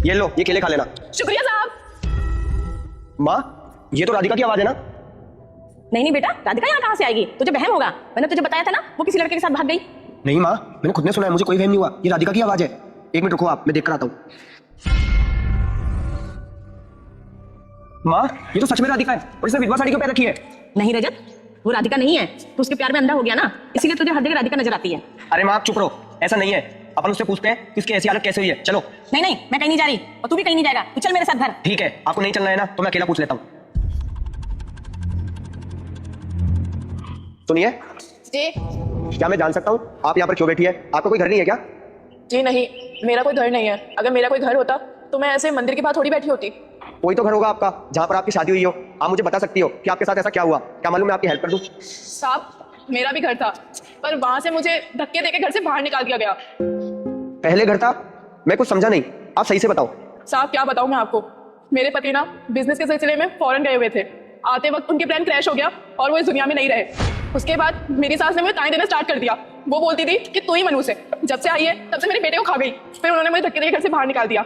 ये लो, ये केले खा लेना। शुक्रिया साहब। माँ, ये तो राधिका की आवाज है ना? नहीं नहीं बेटा, राधिका यहाँ कहाँ से आएगी? तुझे वहम होगा। मैंने तुझे बताया था ना, वो किसी लड़के के साथ भाग गई। नहीं माँ, मैंने खुद ने सुना है, मुझे कोई वहम नहीं हुआ। ये राधिका की आवाज है। एक मिनट रुको आप, मैं देख कर आता हूँ। माँ, ये तो सच में राधिका है और इसने विधवा साड़ी क्यों पहन रखी है? नहीं रजत, वो राधिका नहीं है। तू उसके प्यार में अंधा हो गया ना, इसीलिए तुझे हर जगह राधिका नजर आती है। अरे माँ, आप चुप रहो। ऐसा नहीं है, अपन उससे पूछते हैं कि उसकी ऐसी हालत कैसे हुई है। चलो। नहीं नहीं, मैं कहीं नहीं जा रही और तू भी कहीं नहीं जाएगा। तू चल मेरे साथ घर। ठीक है, आपको नहीं चलना है ना, तो मैं अकेला पूछ लेता हूँ। सुनिए जी। क्या मैं जान सकता हूँ आप यहाँ पर क्यों बैठी है? आपका कोई घर नहीं है क्या? जी नहीं, मेरा कोई घर नहीं है। अगर मेरा कोई घर होता तो मैं ऐसे मंदिर के बाहर थोड़ी बैठी होती। कोई तो घर होगा आपका जहाँ पर आपकी शादी हुई हो। आप मुझे बता सकती हो कि आपके साथ ऐसा क्या हुआ? क्या मालूम मैं आपकी हेल्प कर दूँ? साहब, मेरा भी घर था, पर वहां से मुझे धक्के देके घर से बाहर निकाल दिया गया। पहले घर था? मैं कुछ समझा नहीं, आप सही से बताओ। साहब क्या बताऊं मैं आपको, मेरे पति ना बिजनेस के सिलसिले में फॉरेन गए हुए थे। आते वक्त उनके प्लान क्रैश हो गया और वो इस दुनिया में नहीं रहे। उसके बाद मेरी सास ने मुझे ताने देना स्टार्ट कर दिया। वो बोलती थी कि तू ही मनूस है, जब से आई है तब से मेरे बेटे को खा गई। फिर उन्होंने मुझे धक्के देके घर से बाहर निकाल दिया।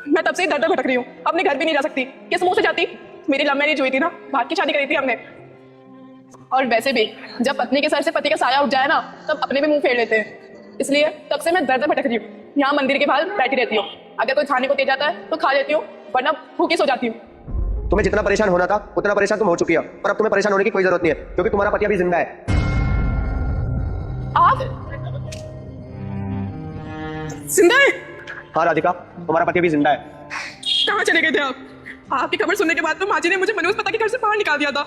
मैं तब से ही दर दर भटक रही हूँ, अपने घर भी नहीं जा सकती। किस मुंह से जाती? मेरी लव मैरिज हुई थी ना, भाग की शादी करी थी हमने। और वैसे भी जब पत्नी के सर से पति का साया उठ जाए ना, तब अपने भी मुंह फेर लेते हैं। इसलिए तब से मैं दर दर भटक रही हूँ, यहाँ मंदिर के बाहर बैठी रहती हूँ। अगर कोई खाने को दे जाता है तो खा लेती हूँ, वरना भूखी सो जाती हूँ। तुम्हें जितना परेशान होना था उतना परेशान तुम हो चुकी हो, पर अब तुम्हें परेशान होने की कोई जरूरत नहीं है, क्योंकि तुम्हारा पति अभी जिंदा है। आप जिंदा है? हाँ राधिका, तुम्हारा पति अभी जिंदा है। कहाँ चले गए थे आप? आपकी खबर सुनने के बाद तो माँ जी ने मुझे मनोज पता के घर से बाहर निकाल दिया था।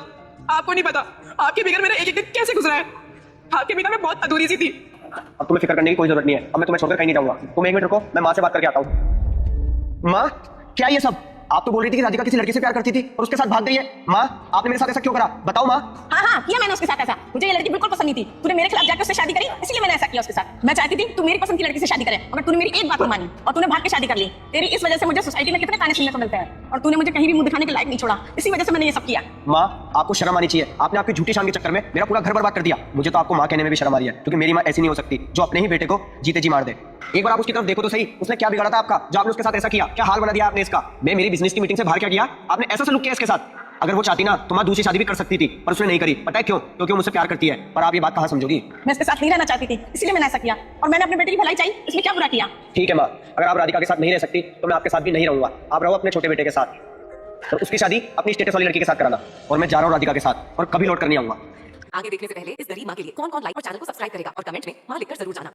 आपको नहीं पता आपके बिगर मेरा एक एक दिन कैसे गुजरा है। आपके बिना मैं बहुत अधूरी सी थी। अब तुम्हें फिक्र करने की कोई जरूरत नहीं है। अब मैं तुम्हें छोड़कर कहीं नहीं जाऊंगा। तुम एक मिनट रुको, मैं माँ से बात करके आता हूँ। माँ, क्या ये सब? आप तो बोल रही थी कि राधिका किसी लड़के से प्यार करती थी और उसके साथ भाग गई है। माँ, आपने मेरे साथ ऐसा क्यों करा? बताओ माँ। हाँ हाँ, किया मैंने उसके साथ ऐसा। मुझे ये लड़की बिल्कुल पसंद नहीं थी। तूने मेरे खिलाफ जाकर उससे शादी करी, इसलिए मैंने ऐसा किया उसके साथ। मैं चाहती थी तू मेरी पसंद की लड़की से शादी करे, मगर तूने मेरी एक बात नहीं मानी और तूने भाग के शादी कर ली। तेरी इस वजह से मुझे सोसाइटी में कितने ताने सुनने को मिलते हैं और तूने मुझे कहीं भी मुंह दिखाने के लायक नहीं छोड़ा। इसी वजह से मैंने ये सब किया। माँ, आपको शर्म आनी चाहिए। आपने आपकी झूठी शान के चक्कर में मेरा पूरा घर बर्बाद कर दिया। मुझे तो आपको माँ कहने में भी शर्म आ रही है, क्योंकि मेरी माँ ऐसी नहीं हो सकती जो अपने ही बेटे को जीते जी मार दे। एक बार आप उसकी तरफ देखो तो सही, उसने क्या बिगाड़ा था आपका जो आपने उसके साथ ऐसा किया? क्या हाल बना दिया आपने इसका? मैं मेरी बिजनेस की मीटिंग से बाहर क्या किया, आपने ऐसा सलूक किया इसके साथ। अगर वो चाहती ना तो माँ दूसरी शादी भी कर सकती थी, पर उसने नहीं करी। पता है क्यों? क्योंकि वो मुझसे प्यार करती है। पर आप ये बात कहाँ समझोगी? मैं इसके साथ नहीं रहना चाहती थी, इसलिए मैंने ऐसा किया और मैंने अपने बेटे की भलाई चाहिए, इसमें क्या बुरा किया? ठीक है माँ, अगर आप राधिका के साथ नहीं रह सकती तो मैं आपके साथ भी नहीं रहूंगा। आप रहो अपने छोटे बेटे के साथ और उसकी शादी अपनी स्टेटस वाली लड़की के साथ कराना। और मैं जा रहा हूँ राधिका के साथ और कभी लौट कर नहीं आऊंगा। आगे देखने से पहले इस गरीब माँ के लिए कौन-कौन लाइक और चैनल को सब्सक्राइब करेगा और कमेंट में माँ लिखकर जरूर जाना।